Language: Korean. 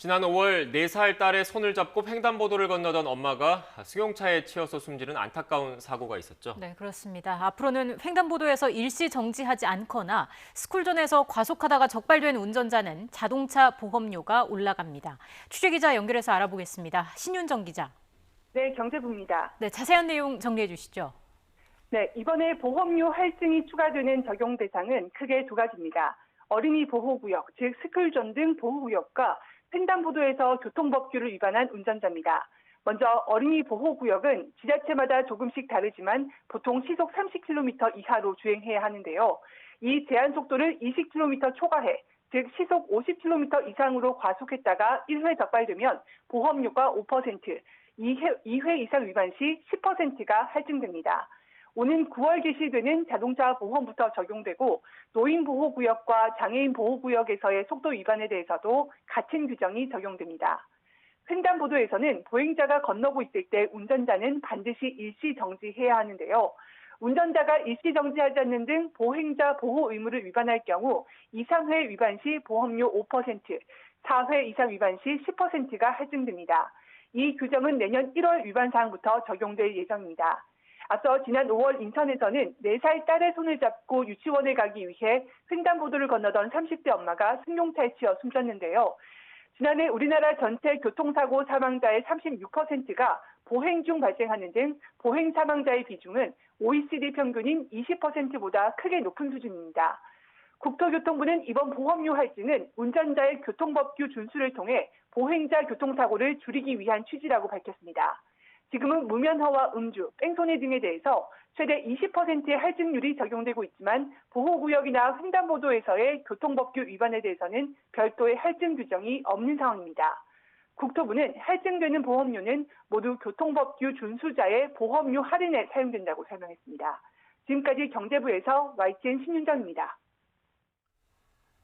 지난 5월 4살 딸의 손을 잡고 횡단보도를 건너던 엄마가 승용차에 치여서 숨지는 안타까운 사고가 있었죠. 네, 그렇습니다. 앞으로는 횡단보도에서 일시 정지하지 않거나 스쿨존에서 과속하다가 적발된 운전자는 자동차 보험료가 올라갑니다. 취재기자 연결해서 알아보겠습니다. 신윤정 기자. 네, 경제부입니다. 네, 자세한 내용 정리해 주시죠. 네, 이번에 보험료 할증이 추가되는 적용 대상은 크게 두 가지입니다. 어린이 보호구역, 즉 스쿨존 등 보호구역과 횡단보도에서 교통법규를 위반한 운전자입니다. 먼저 어린이 보호구역은 지자체마다 조금씩 다르지만 보통 시속 30km 이하로 주행해야 하는데요. 이 제한 속도를 20km 초과해, 즉 시속 50km 이상으로 과속했다가 1회 적발되면 보험료가 5%, 2회 이상 위반 시 10%가 할증됩니다. 오는 9월 개시되는 자동차 보험부터 적용되고 노인보호구역과 장애인보호구역에서의 속도 위반에 대해서도 같은 규정이 적용됩니다. 횡단보도에서는 보행자가 건너고 있을 때 운전자는 반드시 일시 정지해야 하는데요. 운전자가 일시 정지하지 않는 등 보행자 보호 의무를 위반할 경우 2, 3회 위반 시 보험료 5%, 4회 이상 위반 시 10%가 할증됩니다. 이 규정은 내년 1월 위반 사항부터 적용될 예정입니다. 앞서 지난 5월 인천에서는 4살 딸의 손을 잡고 유치원에 가기 위해 횡단보도를 건너던 30대 엄마가 승용차에 치여 숨졌는데요. 지난해 우리나라 전체 교통사고 사망자의 36%가 보행 중 발생하는 등 보행 사망자의 비중은 OECD 평균인 20%보다 크게 높은 수준입니다. 국토교통부는 이번 보험료 할증은 운전자의 교통법규 준수를 통해 보행자 교통사고를 줄이기 위한 취지라고 밝혔습니다. 지금은 무면허와 음주, 뺑소니 등에 대해서 최대 20%의 할증률이 적용되고 있지만 보호구역이나 횡단보도에서의 교통법규 위반에 대해서는 별도의 할증 규정이 없는 상황입니다. 국토부는 할증되는 보험료는 모두 교통법규 준수자의 보험료 할인에 사용된다고 설명했습니다. 지금까지 경제부에서 YTN 신윤정입니다.